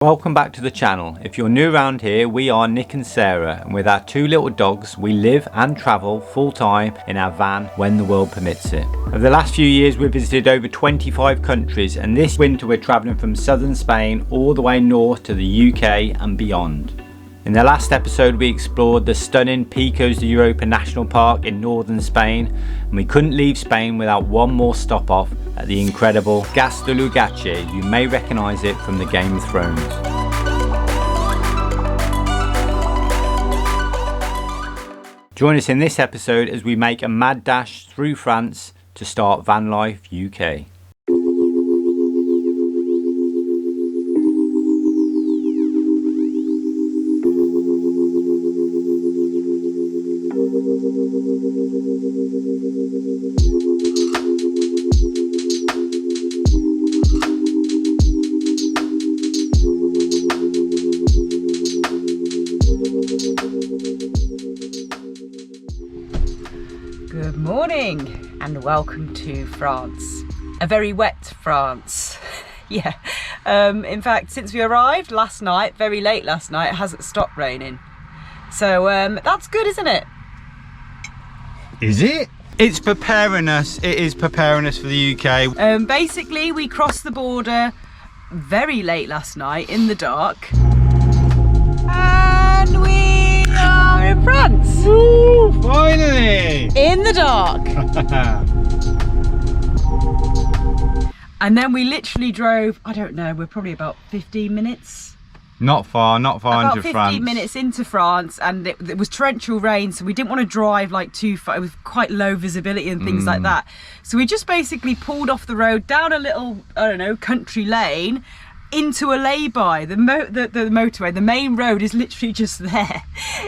Welcome back to the channel. If you're new around here, we are Nick and Sarah, and with our two little dogs, we live and travel full time in our van when the world permits it. Over the last few years, we've visited over 25 countries, and this winter we're traveling from southern Spain all the way north to the UK and beyond. In the last episode, we explored the stunning Picos de Europa National Park in northern Spain, and we couldn't leave Spain without one more stop off at the incredible Gas de Lugache. You may recognise it from the Game of Thrones. Join us in this episode as we make a mad dash through France to start Van Life UK. Good morning and welcome to France. A very wet France. Yeah. In fact, since we arrived last night, very late last night, it hasn't stopped raining. So that's good, isn't it? Is it? It's preparing us. It is preparing us for the UK. Basically, we crossed the border very late last night in the dark. And we are in France. Woo, finally! In the dark. And then we literally drove, I don't know, we're probably about 15 minutes. Not far into France. About 15 minutes into France, and it was torrential rain, so we didn't want to drive like too far with quite low visibility and things like that. So we just basically pulled off the road down a little, I don't know, country lane into a lay-by. The motorway, the main road is literally just there.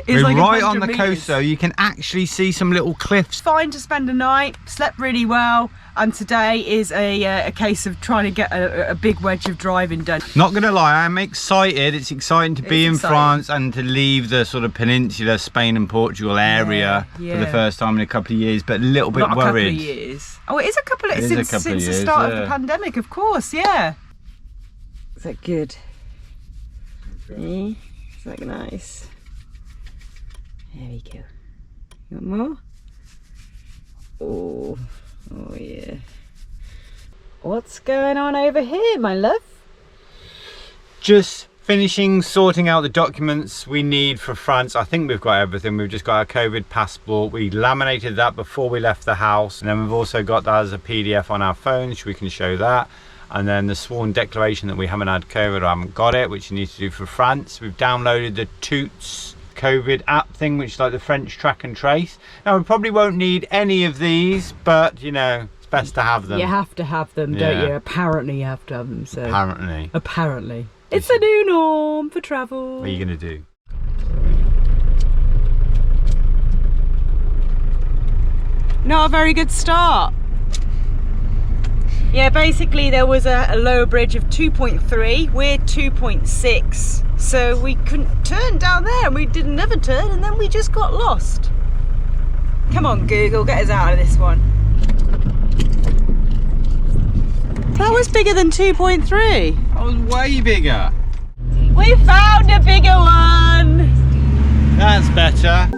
We're like right on the coast, so you can actually see some little cliffs. Fine to spend a night, slept really well, and today is a case of trying to get a big wedge of driving done. Not gonna lie, I'm excited. It's exciting to be in France and to leave the sort of peninsula, Spain and Portugal area for the first time in a couple of years, but a little bit worried. Not a couple of years. Oh, it is a couple of years since the start of the pandemic, of course, yeah. Is that good? Is that nice? There we go. You want more? Oh yeah. What's going on over here, my love? Just finishing sorting out the documents we need for France. I think we've got everything. We've just got our COVID passport. We laminated that before we left the house, and then we've also got that as a PDF on our phone, so we can show that. And then the sworn declaration that we haven't had COVID, or haven't got it, which you need to do for France. We've downloaded the Toots COVID app thing, which is like the French track and trace. Now we probably won't need any of these, but you know, it's best to have them. You have to have them, don't you? Apparently you have to have them. So apparently it's a new norm for travel. What are you gonna do? Not a very good start. Yeah, basically there was a low bridge of 2.3, we're 2.6, so we couldn't turn down there, and we did another turn, and then we just got lost. Come on Google, get us out of this one. That was bigger than 2.3. That was way bigger. We found a bigger one. That's better.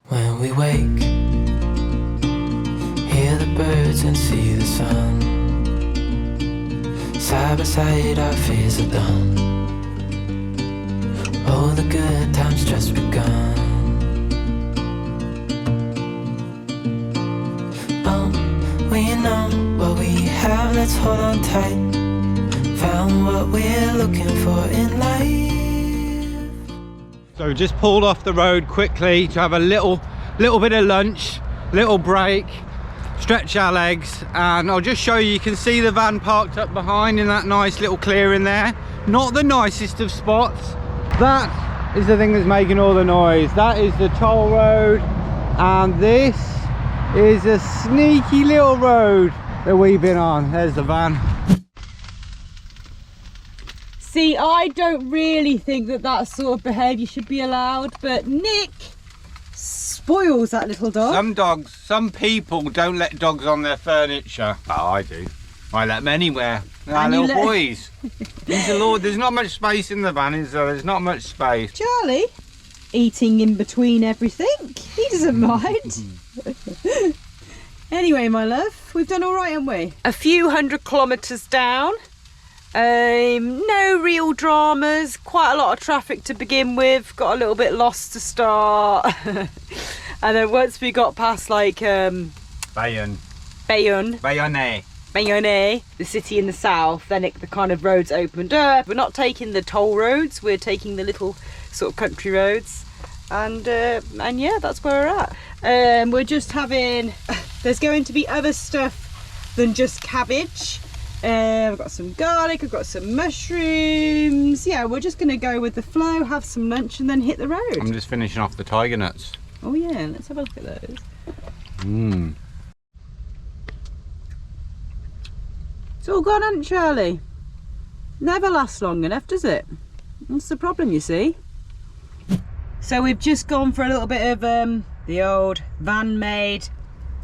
When we wake, hear the birds and see the sun. Side by side our fears are done. All the good times just begun. Oh, we know what we have, let's hold on tight. Found what we're looking for in life. So we just pulled off the road quickly to have a little bit of lunch, little break, stretch our legs, and I'll just show you. You can see the van parked up behind in that nice little clearing there. Not the nicest of spots. That is the thing that's making all the noise. That is the toll road, and this is a sneaky little road that we've been on. There's the van. See, I don't really think that sort of behaviour should be allowed, but Nick spoils that little dog. Some people don't let dogs on their furniture. Oh, I do. I let them anywhere. They're our little boys. There's not much space in the van, is there? There's not much space. Charlie, eating in between everything. He doesn't mind. Anyway, my love, we've done all right, haven't we? A few 100 kilometres down. No real dramas. Quite a lot of traffic to begin with. Got a little bit lost to start. And then once we got past like Bayonne, the city in the south, then the kind of roads opened up. We're not taking the toll roads, we're taking the little sort of country roads, and yeah, that's where we're at. We're just having, there's going to be other stuff than just cabbage. I've got some garlic, I've got some mushrooms. Yeah, we're just gonna go with the flow, have some lunch and then hit the road. I'm just finishing off the tiger nuts. Oh yeah, let's have a look at those. It's all gone, hasn't it, Charlie? Never lasts long enough, does it? That's the problem, you see. So we've just gone for a little bit of the old van-made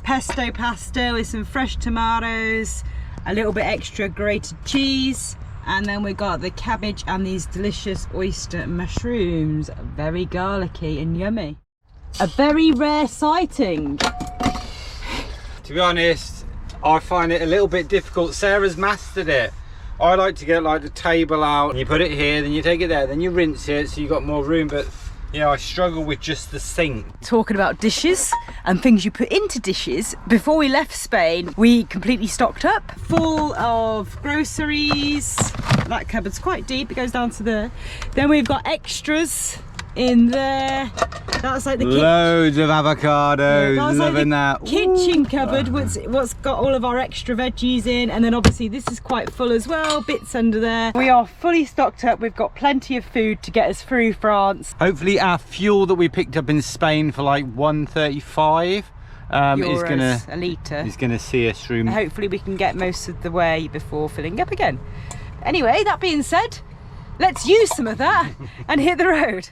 pesto pasta with some fresh tomatoes, a little bit extra grated cheese, and then we got the cabbage and these delicious oyster mushrooms. Very garlicky and yummy. A very rare sighting. To be honest, I find it a little bit difficult. Sarah's mastered it. I like to get like the table out, and you put it here, then you take it there, then you rinse it so you got more room. But yeah, I struggle with just the sink. Talking about dishes and things you put into dishes, before we left Spain, we completely stocked up, full of groceries. That cupboard's quite deep, it goes down to there. Then we've got extras in there. That's like the loads of avocados. Yeah, loving like that kitchen cupboard, what's got all of our extra veggies in, and then obviously this is quite full as well, bits under there. We are fully stocked up. We've got plenty of food to get us through France. Hopefully our fuel that we picked up in Spain for like 135 is gonna a litre. Is gonna see us through. Hopefully we can get most of the way before filling up again. Anyway, that being said, let's use some of that and hit the road.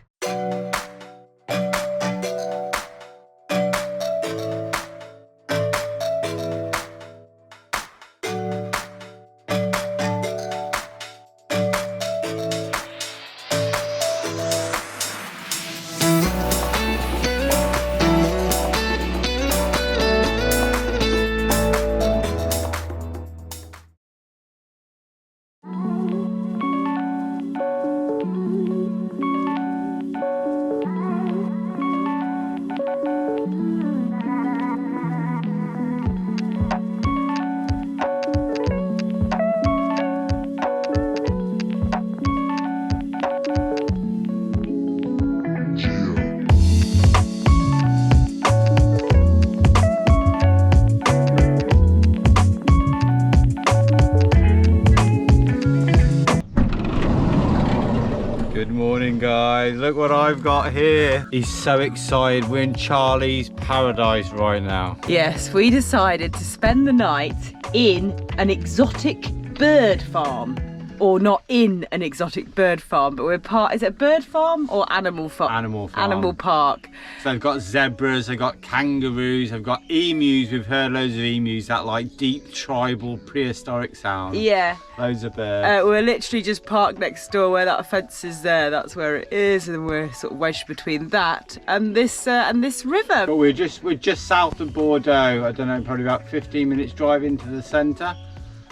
Good morning, guys. Look what I've got here. He's so excited. We're in Charlie's paradise right now. Yes, we decided to spend the night in an exotic bird farm. Or not in an exotic bird farm, but is it a bird farm or animal farm? Animal farm. Animal park. So they've got zebras, they've got kangaroos, they've got emus. We've heard loads of emus, that like deep tribal prehistoric sound. Yeah. Loads of birds. We're literally just parked next door where that fence is there. That's where it is, and we're sort of wedged between that and this river. But we're just south of Bordeaux. I don't know, probably about 15 minutes drive into the centre.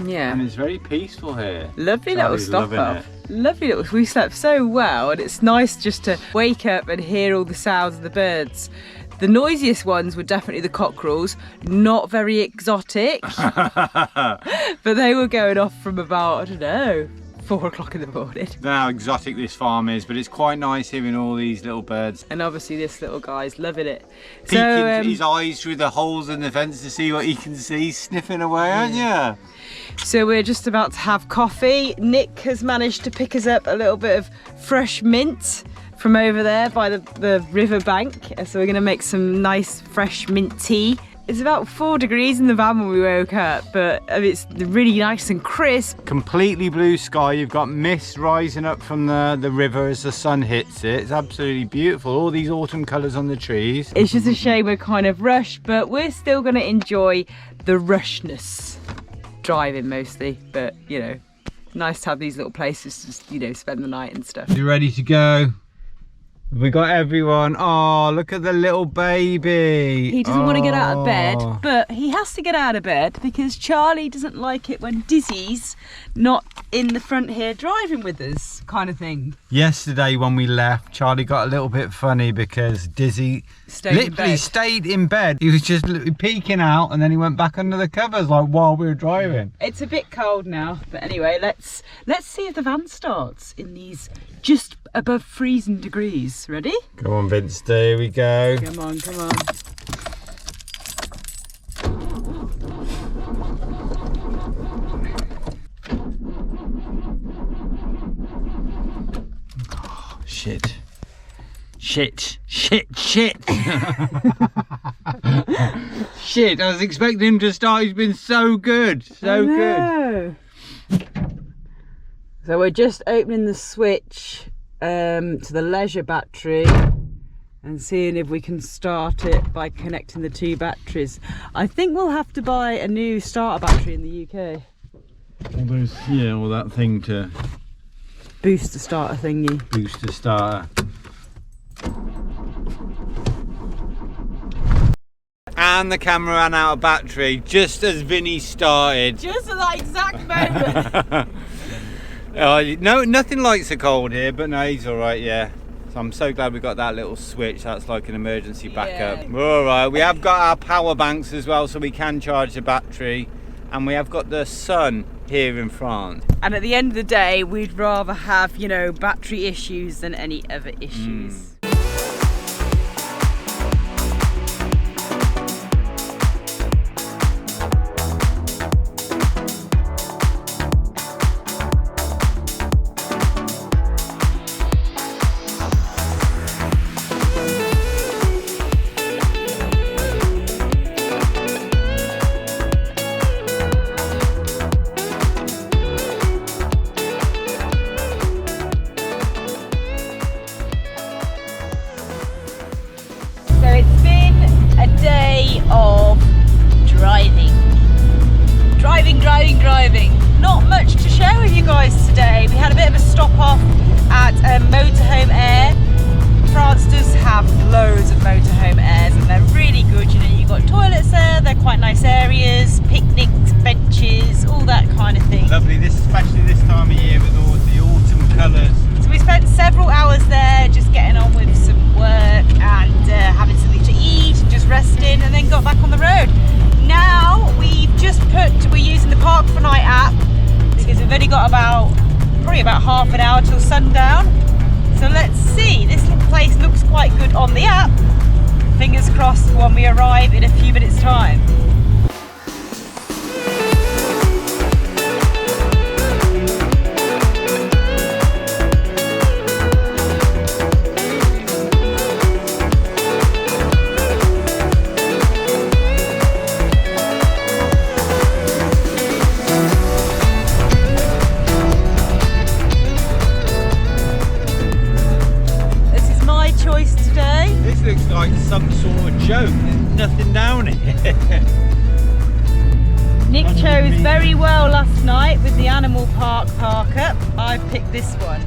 Yeah. And it's very peaceful here. Lovely little stop up. Lovely little. We slept so well, and it's nice just to wake up and hear all the sounds of the birds. The noisiest ones were definitely the cockerels, not very exotic, but they were going off from about, I don't know, 4 o'clock in the morning. I don't know how exotic this farm is, but it's quite nice hearing all these little birds. And obviously this little guy's loving it. Peeking his eyes through the holes in the fence to see what he can see, sniffing away, aren't you? So we're just about to have coffee. Nick has managed to pick us up a little bit of fresh mint from over there by the river bank. So we're going to make some nice fresh mint tea. It's about 4 degrees in the van when we woke up, but it's really nice and crisp. Completely blue sky. You've got mist rising up from the river as the sun hits it. It's absolutely beautiful. All these autumn colours on the trees. It's just a shame we're kind of rushed, but we're still going to enjoy the rushness. Driving mostly, but you know, nice to have these little places to just, you know, spend the night and stuff. You ready to go? We got everyone. Oh, look at the little baby. He doesn't want to get out of bed, but he has to get out of bed because Charlie doesn't like it when Dizzee's not in the front here driving with us, kind of thing. Yesterday when we left, Charlie got a little bit funny because Dizzee literally stayed in bed. He was just peeking out and then he went back under the covers like while we were driving. It's a bit cold now, but anyway, let's see if the van starts in these just above freezing degrees. Ready? Come on, Vince, there we go. Come on, come on. Oh, shit. Shit. Shit. Shit, I was expecting him to start. He's been so good. So good. So we're just opening the switch to the leisure battery and seeing if we can start it by connecting the 2 batteries. I think we'll have to buy a new starter battery in the UK. All those, yeah, all that thing to boost the starter thingy. Boost the starter. And the camera ran out of battery just as Vinny started. Just at that exact moment. No, nothing likes the cold here, but no, he's all right, yeah. So I'm so glad we got that little switch. That's like an emergency backup. Yeah. We're all right. We have got our power banks as well, so we can charge the battery. And we have got the sun here in France. And at the end of the day, we'd rather have, you know, battery issues than any other issues. Driving. Not much to share with you guys today. We had a bit of a stop off at Motorhome Air. France does have loads of motorhome airs and they're really good. You know, you've got toilets there, they're quite nice areas, picnics, benches, all that kind of thing. Lovely, especially this time of year with all the autumn colours. So we spent several hours there just getting on with some work and having something to eat, just resting, and then got back on the road. Now we're using the Park for Night app because we've only got probably about half an hour till sundown. So let's see, this place looks quite good on the app. Fingers crossed when we arrive in a few minutes' time. Looks like some sort of joke. There's nothing down here. Nick chose very well last night with the animal park up. I picked this one.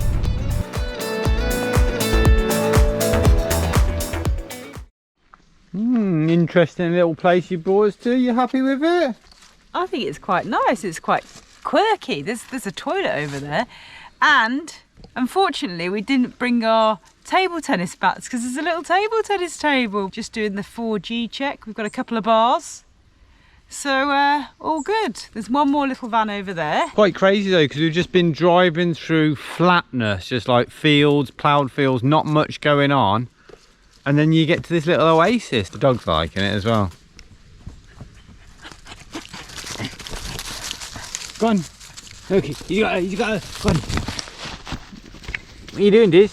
Interesting little place you brought us to. You happy with it? I think it's quite nice. It's quite quirky. There's a toilet over there, and unfortunately we didn't bring our table tennis bats because there's a little table tennis table. Just doing the 4G check. We've got a couple of bars, so all good. There's one more little van over there. Quite crazy though, because we've just been driving through flatness, just like fields, ploughed fields, not much going on, and then you get to this little oasis. The dog's liking it as well. Go on. Okay, you got go on. What are you doing, Diz?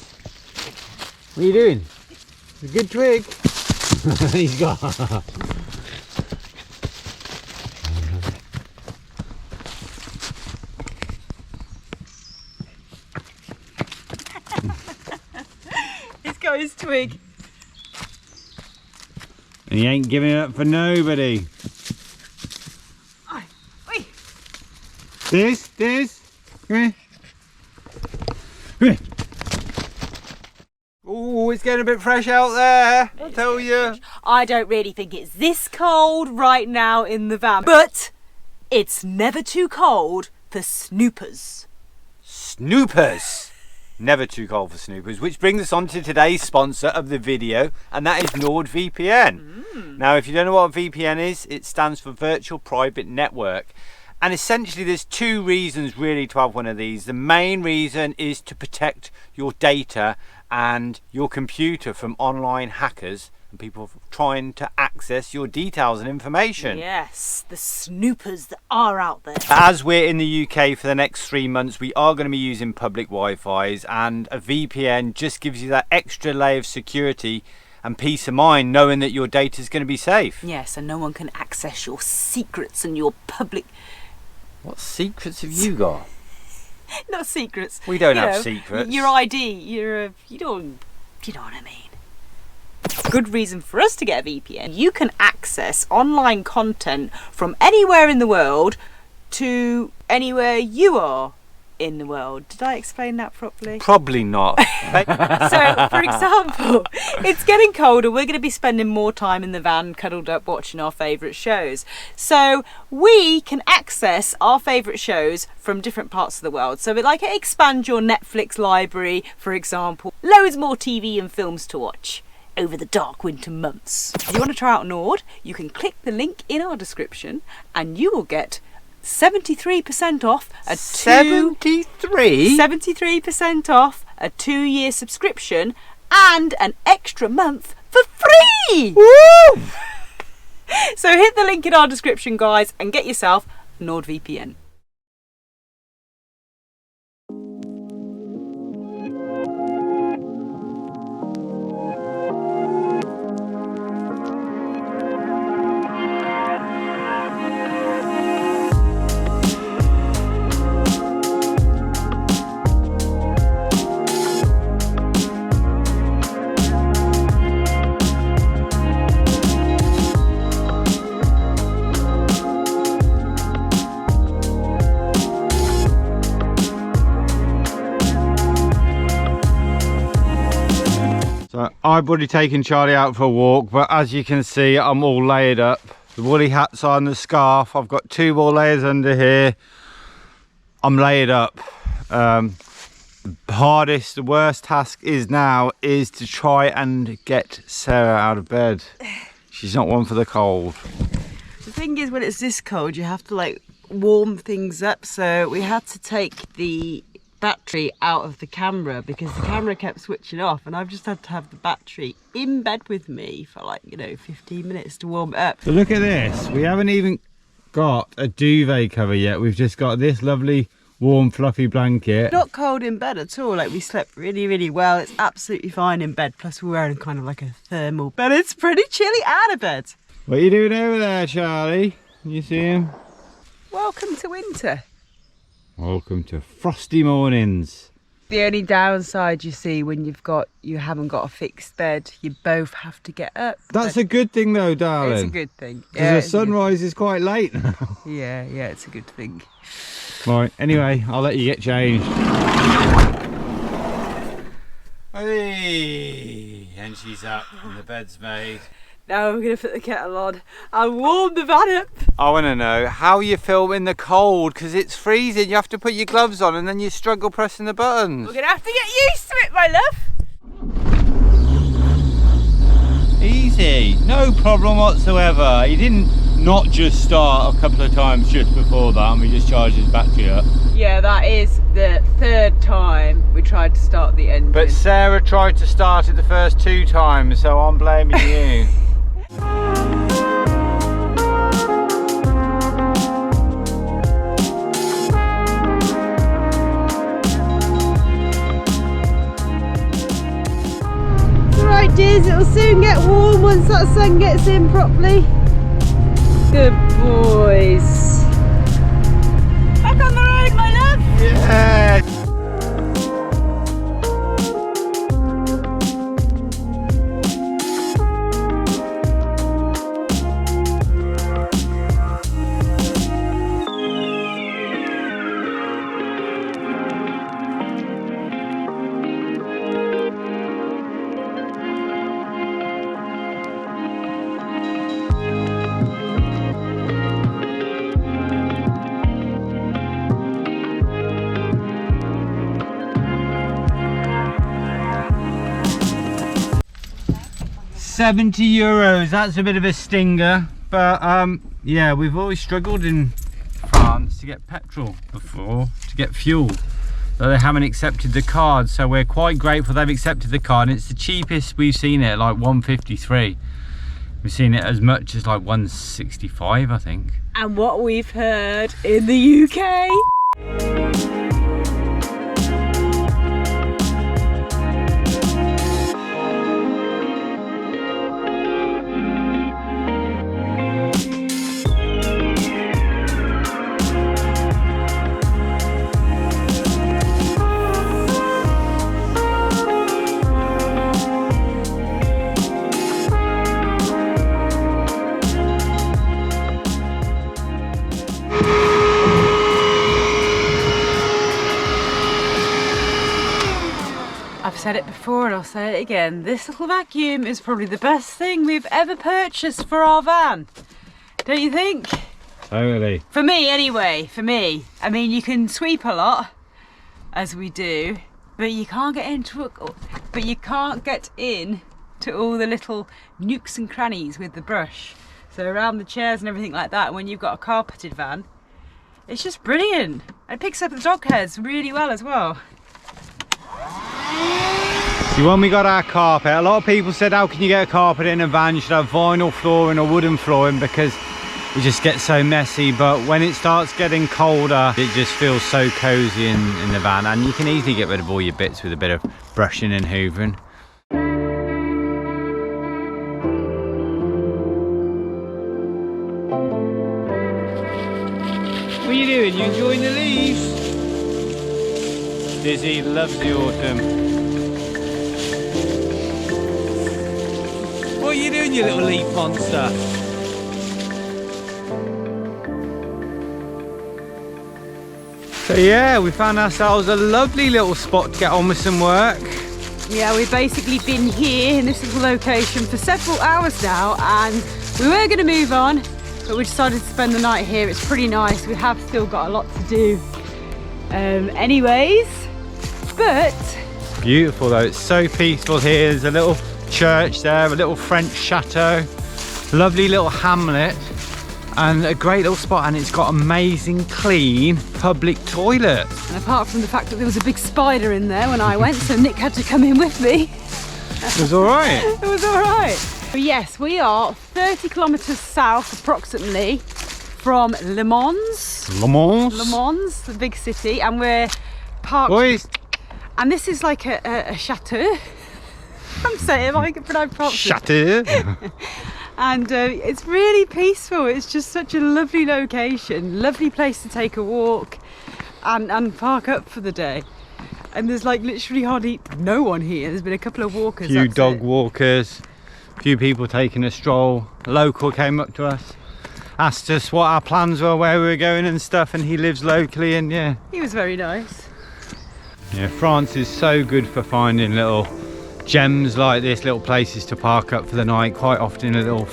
What are you doing? It's a good twig. He's got. got his twig. And he ain't giving it up for nobody. Oi. This, come here. Come here. Oh, it's getting a bit fresh out there, I tell you. I don't really think it's this cold right now in the van, but it's never too cold for snoopers. Snoopers! Never too cold for snoopers, which brings us on to today's sponsor of the video, and that is NordVPN. Now, if you don't know what a VPN is, it stands for Virtual Private Network. And essentially there's two reasons really to have one of these. The main reason is to protect your data and your computer from online hackers and people trying to access your details and information. Yes, the snoopers that are out there. As we're in the UK for the next 3 months, we are going to be using public Wi-Fi's, and a VPN just gives you that extra layer of security and peace of mind knowing that your data is going to be safe. Yes, and no one can access your secrets and your public... What secrets have you got? Not secrets. We don't have secrets. Your ID, you know what I mean. Good reason for us to get a VPN. You can access online content from anywhere in the world to anywhere you are in the world. Did I explain that properly? Probably not. So, for example, it's getting colder. We're going to be spending more time in the van cuddled up watching our favourite shows. So we can access our favourite shows from different parts of the world. So it expands your Netflix library, for example. Loads more TV and films to watch over the dark winter months. If you want to try out Nord, you can click the link in our description and you will get 73% off a 73% off a 2-year subscription and an extra month for free. Woo! So hit the link in our description, guys, and get yourself NordVPN. So I've already taken Charlie out for a walk, but as you can see, I'm all layered up. The woolly hat's on, the scarf. I've got 2 more layers under here. I'm layered up. The worst task is to try and get Sarah out of bed. She's not one for the cold. The thing is, when it's this cold, you have to warm things up. So we had to take the battery out of the camera because the camera kept switching off, and I've just had to have the battery in bed with me for 15 minutes to warm it up. So look at this. We haven't even got a duvet cover yet. We've just got this lovely warm fluffy blanket. Not cold in bed at all. We slept really, really well. It's absolutely fine in bed. Plus we're wearing kind of a thermal bed. It's pretty chilly out of bed. What are you doing over there, Charlie? You see him? Welcome to winter. Welcome to frosty mornings. The only downside you see when you haven't got a fixed bed, you both have to get up. That's a good thing though, darling. It's a good thing. Because the sunrise is quite late now. Yeah, it's a good thing. Right, anyway, I'll let you get changed. Hey, and she's up and the bed's made. Now I'm going to put the kettle on and warm the van up. I want to know how you film in the cold, because it's freezing. You have to put your gloves on and then you struggle pressing the buttons. We're going to have to get used to it, my love. Easy, no problem whatsoever. He didn't not just start a couple of times just before that and we just charged his battery up. Yeah, that is the 3rd time we tried to start the engine. But Sarah tried to start it the first 2 times, so I'm blaming you. Alright, Diz, it'll soon get warm once that sun gets in properly. Good boys. Back on the road, my love. Yeah. €70. That's a bit of a stinger, but yeah, we've always struggled in France to get petrol before, to get fuel. So they haven't accepted the card, so we're quite grateful they've accepted the card. And it's the cheapest we've seen it, like 153. We've seen it as much as like 165, I think. And what we've heard in the UK. I've said it before and I'll say it again. This little vacuum is probably the best thing we've ever purchased for our van. Don't you think? Totally. For me anyway, for me. I mean, you can sweep a lot, as we do, but you can't get into to all the little nooks and crannies with the brush. So around the chairs and everything like that, when you've got a carpeted van, it's just brilliant. It picks up the dog heads really well as well. See, when we got our carpet, a lot of people said, how can you get a carpet in a van? You should have vinyl flooring or wooden flooring because it just gets so messy. But when it starts getting colder, it just feels so cozy in the van, and you can easily get rid of all your bits with a bit of brushing and hoovering. What are you doing? You enjoying the leaves? Dizzee loves the autumn. What are you doing, you little leaf monster? So yeah, we found ourselves a lovely little spot to get on with some work. Yeah, we've basically been here in this little location for several hours now, and we were going to move on, but we decided to spend the night here. It's pretty nice. We have still got a lot to do anyways, but beautiful though. It's so peaceful here. There's a little church there, a little French chateau, lovely little hamlet, and a great little spot, and it's got amazing clean public toilets. And apart from the fact that there was a big spider in there when I went, so Nick had to come in with me. It was all right. It was all right. But yes, we are 30 kilometers south approximately from Le Mans. Le Mans? Le Mans, the big city, and we're parked. Boys. And this is like a chateau. I'm saying if I can pronounce properly. Chateau. And it's really peaceful. It's just such a lovely location, lovely place to take a walk and park up for the day. And there's like literally hardly no one here. There's been a couple of walkers. A few dog walkers, a few people taking a stroll. A local came up to us, asked us what our plans were, where we were going and stuff, and he lives locally, and yeah. He was very nice. Yeah, France is so good for finding little gems like this, little places to park up for the night. Quite often a little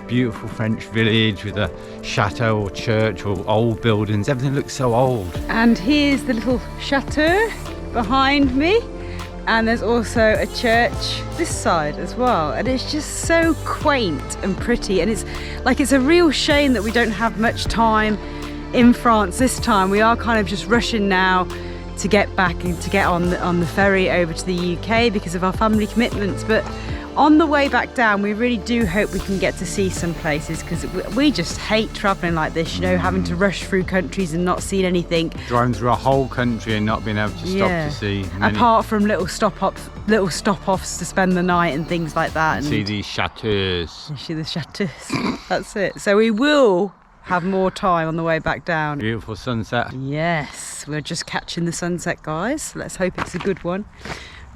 beautiful French village with a chateau or church or old buildings. Everything looks so old. And here's the little chateau behind me, and there's also a church this side as well, and it's just so quaint and pretty, and it's a real shame that we don't have much time in France this time. We are kind of just rushing now to get back and to get on the ferry over to the UK because of our family commitments, but on the way back down we really do hope we can get to see some places, because we just hate travelling like this, you know, having to rush through countries and not seeing anything. Driving through a whole country and not being able to stop to see many. Apart from little stop-offs to spend the night and things like that. And see these chateaux. See the chateaux. That's it. So we will have more time on the way back down. Beautiful sunset. Yes, we're just catching the sunset, guys. Let's hope it's a good one.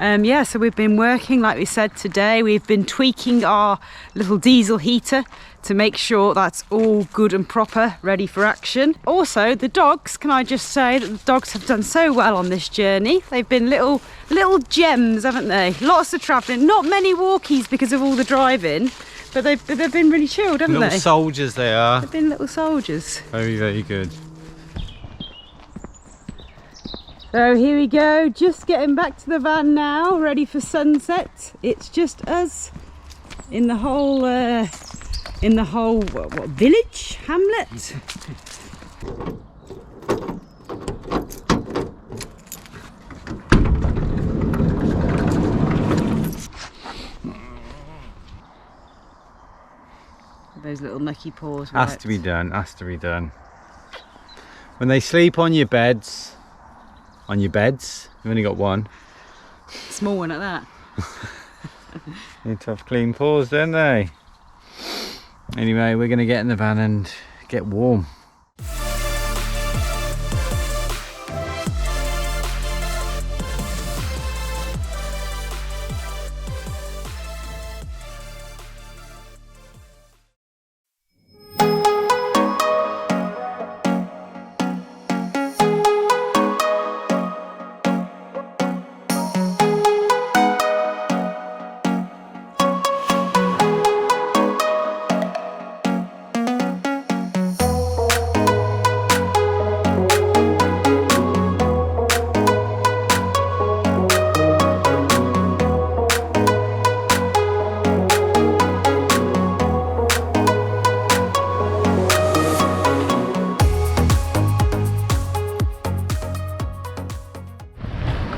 Yeah, so we've been working, like we said today. We've been tweaking our little diesel heater to make sure that's all good and proper, ready for action. Also, the dogs, can I just say that the dogs have done so well on this journey. They've been little gems, haven't they? Lots of travelling, not many walkies because of all the driving, but they've been really chilled, haven't they? Little soldiers they are. They've been little soldiers. Very, very good. So here we go, just getting back to the van now, ready for sunset. It's just us in the whole what village, hamlet. Those little mucky paws. Has to be done, has to be done. When they sleep on your beds, you've only got one. Small one at that. Need to have clean paws, don't they? Anyway, we're going to get in the van and get warm.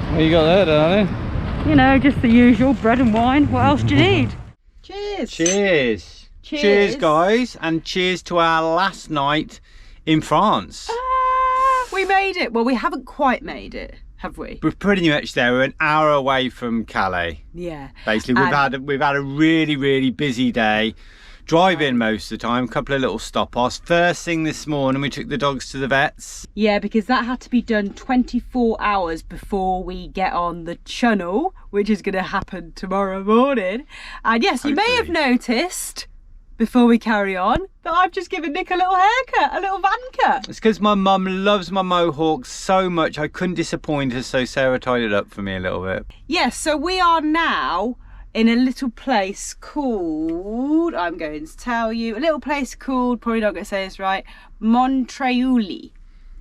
What you got there, darling? You know, just the usual bread and wine. What else do you need? Cheers. Cheers. Cheers, guys, and cheers to our last night in France. We made it. Well, we haven't quite made it, have we? We're pretty much there. We're an hour away from Calais. Yeah. Basically, we've had a really busy day. Driving most of the time, a couple of little stop-offs. First thing this morning, we took the dogs to the vets. Yeah, because that had to be done 24 hours before we get on the channel, which is going to happen tomorrow morning. And yes, you may have noticed, before we carry on, that I've just given Nick a little haircut, a little van cut. It's because my mum loves my mohawk so much, I couldn't disappoint her, so Sarah tied it up for me a little bit. Yes, so we are now in a little place called, I'm going to tell you, a little place called, probably not going to say this right, Montreuli.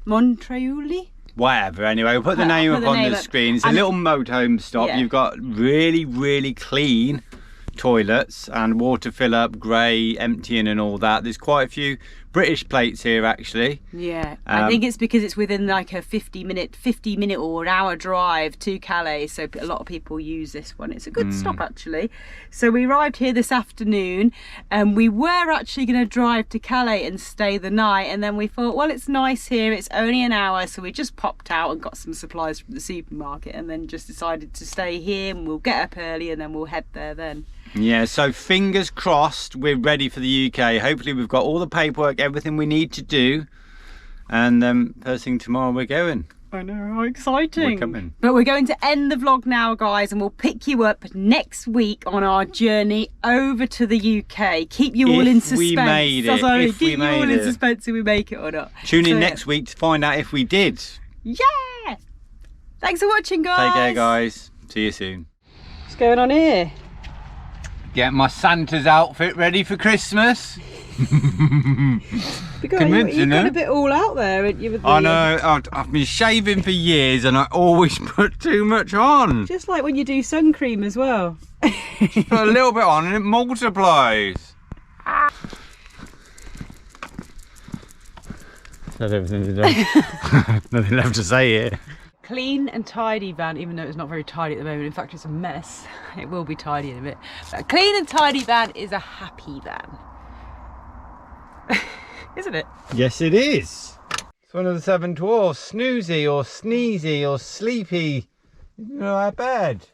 Montreuli? Whatever, anyway, we'll put the name up on the screen. It's a little motorhome stop. Yeah. You've got really clean toilets and water fill up, grey, emptying and all that. There's quite a few British plates here actually. Yeah, I think it's because it's within like a 50 minute or an hour drive to Calais, so a lot of people use this one. It's a good stop actually. So we arrived here this afternoon and we were actually going to drive to Calais and stay the night, and then we thought, well, it's nice here, it's only an hour, so we just popped out and got some supplies from the supermarket and then just decided to stay here, and we'll get up early and then we'll head there then. Yeah, so fingers crossed we're ready for the UK. Hopefully we've got all the paperwork, everything we need to do, and first thing tomorrow we're going. I know, how exciting. We're coming. But we're going to end the vlog now, guys, and we'll pick you up next week on our journey over to the UK. Keep you all in suspense. We made it. Keep you all in suspense if we make it or not. Tune in next week to find out if we did. Yeah! Thanks for watching, guys. Take care, guys. See you soon. What's going on here? Get my Santa's outfit ready for Christmas. You've got a bit all out there, haven't you? I know, I've been shaving for years and I always put too much on. Just like when you do sun cream as well. Just put a little bit on and it multiplies. That's everything to do. Nothing left to say here. Clean and tidy van, even though it's not very tidy at the moment. In fact, it's a mess. It will be tidy in a bit. But a clean and tidy van is a happy van. Isn't it? Yes, it is. It's one of the 7 dwarfs. Snoozy or sneezy or sleepy. Not that bad.